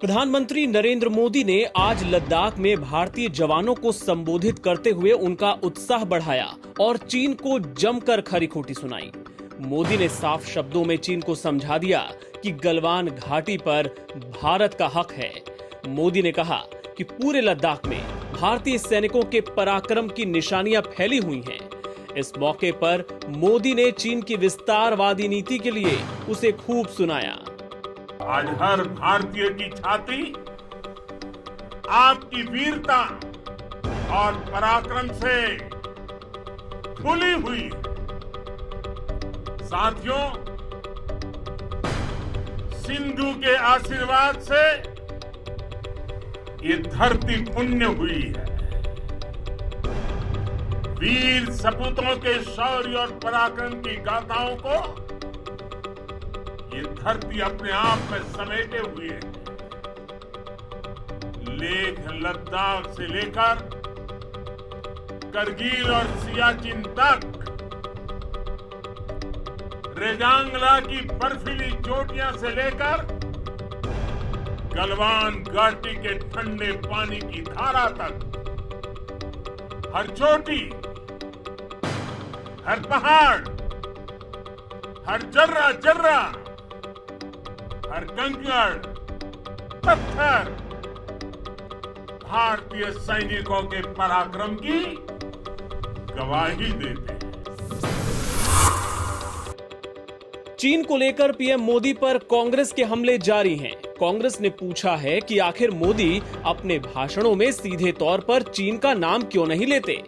प्रधानमंत्री नरेंद्र मोदी ने आज लद्दाख में भारतीय जवानों को संबोधित करते हुए उनका उत्साह बढ़ाया और चीन को जमकर खरी खोटी सुनाई। मोदी ने साफ शब्दों में चीन को समझा दिया कि गलवान घाटी पर भारत का हक है। मोदी ने कहा कि पूरे लद्दाख में भारतीय सैनिकों के पराक्रम की निशानियां फैली हुई हैं। इस मौके पर मोदी ने चीन की विस्तारवादी नीति के लिए उसे खूब सुनाया। आज हर भारतीय की छाती आपकी वीरता और पराक्रम से फूली हुई है। साथियों, सिंधु के आशीर्वाद से ये धरती पुण्य हुई है। वीर सपूतों के शौर्य और पराक्रम की गाथाओं को ये धरती अपने आप में समेटे हुए है। लेह लद्दाख से लेकर करगिल और सियाचिन तक, रेजांगला की बर्फीली चोटियां से लेकर गलवान घाटी के ठंडे पानी की धारा तक, हर चोटी, हर पहाड़, हर जर्रा जर्रा, हर कंकड़ पत्थर भारतीय सैनिकों के पराक्रम की गवाही देते हैं। चीन को लेकर पीएम मोदी पर कांग्रेस के हमले जारी हैं। कांग्रेस ने पूछा है कि आखिर मोदी अपने भाषणों में सीधे तौर पर चीन का नाम क्यों नहीं लेते।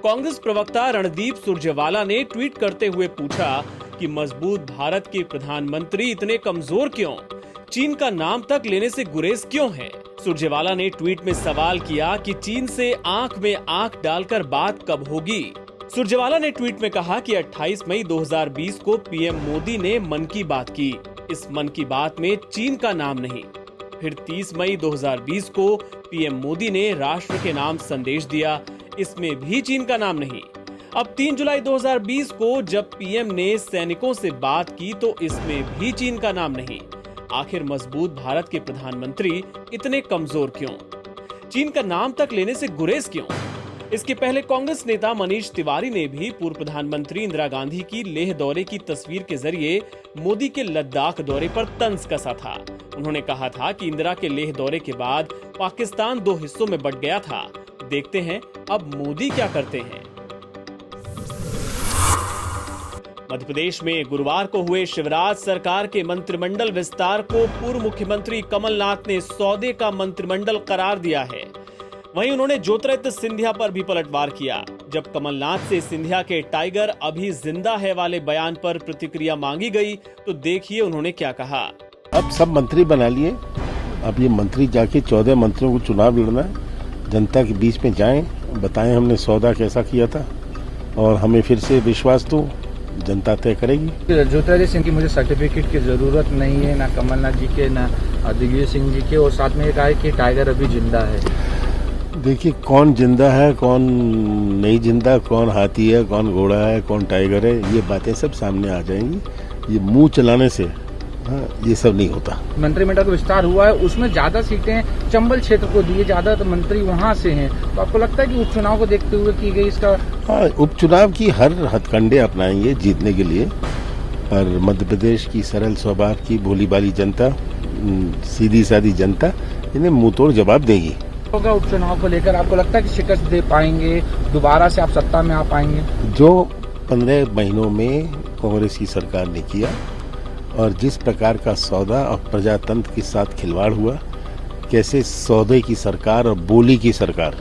कांग्रेस प्रवक्ता रणदीप सुरजेवाला ने ट्वीट करते हुए पूछा कि मजबूत भारत के प्रधानमंत्री इतने कमजोर क्यों, चीन का नाम तक लेने से गुरेज क्यों है। सुरजेवाला ने ट्वीट में सवाल किया कि चीन से आंख में आंख डालकर बात कब होगी। सुरजेवाला ने ट्वीट में कहा कि 28 मई 2020 को पीएम मोदी ने मन की बात की। इस मन की बात में चीन का नाम नहीं। फिर 30 मई 2020 को पीएम मोदी ने राष्ट्र के नाम संदेश दिया, इसमें भी चीन का नाम नहीं। अब 3 जुलाई 2020 को जब पीएम ने सैनिकों से बात की तो इसमें भी चीन का नाम नहीं। आखिर मजबूत भारत के प्रधानमंत्री इतने कमजोर क्यों, चीन का नाम तक लेने से गुरेज क्यों। इसके पहले कांग्रेस नेता मनीष तिवारी ने भी पूर्व प्रधानमंत्री इंदिरा गांधी की लेह दौरे की तस्वीर के जरिए मोदी के लद्दाख दौरे पर तंज कसा था। उन्होंने कहा था कि इंदिरा के लेह दौरे के बाद पाकिस्तान 2 हिस्सों में बंट गया था। देखते हैं अब मोदी क्या करते हैं। मध्य प्रदेश में गुरुवार को हुए शिवराज सरकार के मंत्रिमंडल विस्तार को पूर्व मुख्यमंत्री कमलनाथ ने सौदे का मंत्रिमंडल करार दिया है। वहीं उन्होंने ज्योतिरादित्य सिंधिया पर भी पलटवार किया। जब कमलनाथ से सिंधिया के टाइगर अभी जिंदा है वाले बयान पर प्रतिक्रिया मांगी गई तो देखिए उन्होंने क्या कहा। अब सब मंत्री बना लिए, अब ये मंत्री जाके 14 मंत्रियों को चुनाव लड़ना है। जनता के बीच में जाएं, बताएं हमने सौदा कैसा किया था और हमें फिर से विश्वास दो, जनता तय करेगी। ज्योतिरादित्य सिंह की मुझे सर्टिफिकेट की जरूरत नहीं है, ना कमलनाथ जी के ना दिग्विजय सिंह जी के, और साथ में ये कहा है कि टाइगर अभी जिंदा है। देखिए कौन जिंदा है, कौन नहीं जिंदा, कौन हाथी है, कौन घोड़ा है, कौन टाइगर है, ये बातें सब सामने आ जाएंगी। ये मुंह चलाने से ये सब नहीं होता। मंत्रिमंडल का विस्तार हुआ है, उसमें ज्यादा सीटें चंबल क्षेत्र को दी, ज्यादा तो मंत्री वहाँ से हैं। तो आपको लगता है कि उपचुनाव को देखते हुए की गई इसका? हाँ, उपचुनाव की हर हथकंडे अपनाएंगे जीतने के लिए। और मध्य प्रदेश की सरल स्वभाव की भोली भाली जनता, सीधी सादी जनता इन्हें मुंहतोड़ जवाब देगी। उपचुनाव को लेकर आपको लगता है कि शिकस्त दे पाएंगे, दोबारा से आप सत्ता में आ पाएंगे? जो 15 महीनों में कांग्रेस की सरकार ने किया और जिस प्रकार का सौदा और प्रजातंत्र के साथ खिलवाड़ हुआ, कैसे सौदे की सरकार और बोली की सरकार,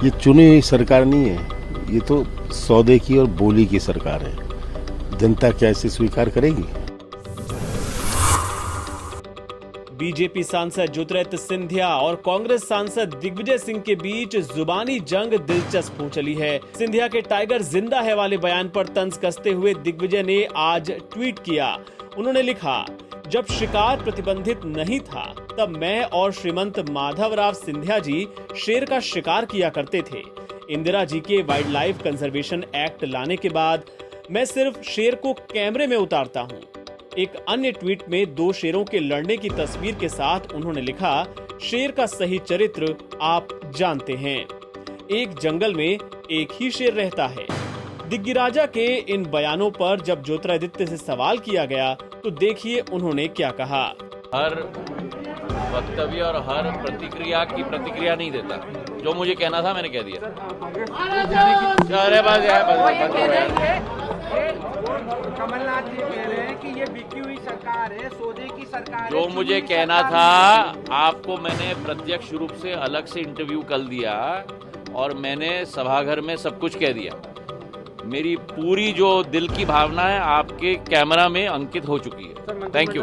ये चुनी हुई सरकार नहीं है, ये तो सौदे की और बोली की सरकार है। जनता क्या इसे स्वीकार करेगी? बीजेपी सांसद ज्योतिरादित्य सिंधिया और कांग्रेस सांसद दिग्विजय सिंह के बीच जुबानी जंग दिलचस्प हो चली है। सिंधिया के टाइगर जिंदा है वाले बयान पर तंज कसते हुए दिग्विजय ने आज ट्वीट किया। उन्होंने लिखा, जब शिकार प्रतिबंधित नहीं था तब मैं और श्रीमंत माधवराव सिंधिया जी शेर का शिकार किया करते थे। इंदिरा जी के वाइल्ड लाइफ कंजर्वेशन एक्ट लाने के बाद मैं सिर्फ शेर को कैमरे में उतारता हूँ। एक अन्य ट्वीट में 2 शेरों के लड़ने की तस्वीर के साथ उन्होंने लिखा, शेर का सही चरित्र आप जानते हैं, एक जंगल में एक ही शेर रहता है। दिग्गिराजा के इन बयानों पर जब ज्योतिरादित्य से सवाल किया गया तो देखिए उन्होंने क्या कहा। हर वक्तव्य और हर प्रतिक्रिया की प्रतिक्रिया नहीं देता, जो मुझे कहना था मैंने कह दिया। अरे बस कमलनाथ जी कह रहे हैं कि ये बिकी हुई सरकार है, सौदे की सरकार है। जो मुझे कहना था आपको मैंने प्रत्यक्ष रूप से अलग से इंटरव्यू कल दिया और मैंने सभाघर में सब कुछ कह दिया। मेरी पूरी जो दिल की भावना है आपके कैमरा में अंकित हो चुकी है। Thank you.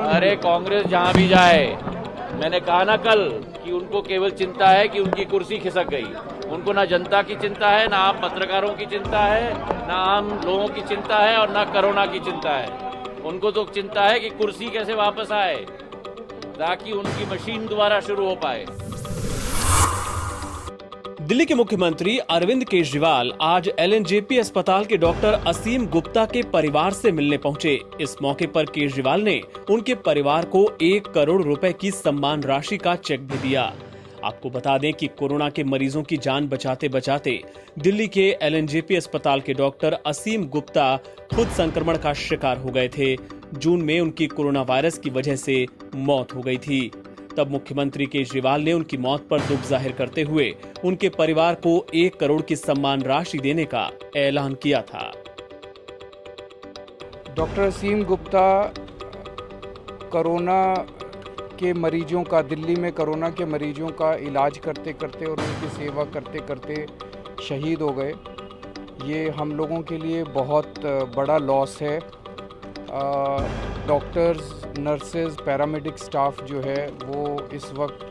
अरे कांग्रेस जहां भी जाए, मैंने कहा ना कल कि उनको केवल चिंता है कि उनकी कुर्सी खिसक गई। उनको ना जनता की चिंता है, ना आप पत्रकारों की चिंता है, ना आम लोगों की चिंता है और ना कोरोना की चिंता है। उनको तो चिंता है कि कुर्सी कैसे वापस आए ताकि उनकी मशीन दोबारा शुरू हो पाए। दिल्ली के मुख्यमंत्री अरविंद केजरीवाल आज एलएनजेपी अस्पताल के डॉक्टर असीम गुप्ता के परिवार से मिलने पहुंचे। इस मौके पर केजरीवाल ने उनके परिवार को 1 करोड़ रुपए की सम्मान राशि का चेक भी दिया। आपको बता दें कि कोरोना के मरीजों की जान बचाते बचाते दिल्ली के एलएनजेपी अस्पताल के डॉक्टर असीम गुप्ता खुद संक्रमण का शिकार हो गए थे। जून में उनकी कोरोना वायरस की वजह से मौत हो गई थी। तब मुख्यमंत्री केजरीवाल ने उनकी मौत पर दुख जाहिर करते हुए उनके परिवार को 1 करोड़ की सम्मान राशि देने का ऐलान किया था। डॉक्टर असीम गुप्ता कोरोना के मरीजों का, दिल्ली में कोरोना के मरीजों का इलाज करते करते और उनकी सेवा करते करते शहीद हो गए। ये हम लोगों के लिए बहुत बड़ा लॉस है। डॉक्टर्स, नर्सेज, पैरामेडिक स्टाफ जो है वो इस वक्त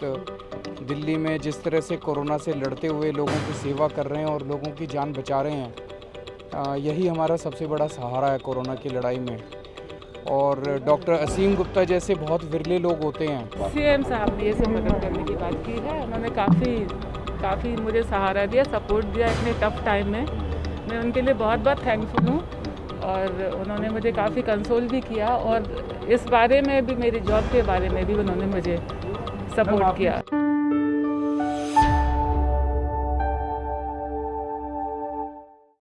दिल्ली में जिस तरह से कोरोना से लड़ते हुए लोगों की सेवा कर रहे हैं और लोगों की जान बचा रहे हैं, यही हमारा सबसे बड़ा सहारा है कोरोना की लड़ाई में। और डॉक्टर असीम गुप्ता जैसे बहुत विरले लोग होते हैं। सीएम साहब ने इसे मदद करने की बात की है। उन्होंने काफ़ी मुझे सहारा दिया, सपोर्ट दिया इतने टफ टाइम में। मैं उनके लिए बहुत बहुत थैंकफुल हूँ और उन्होंने मुझे काफ़ी कंसोल भी किया और इस बारे में भी, मेरी जॉब के बारे में भी उन्होंने मुझे सपोर्ट किया।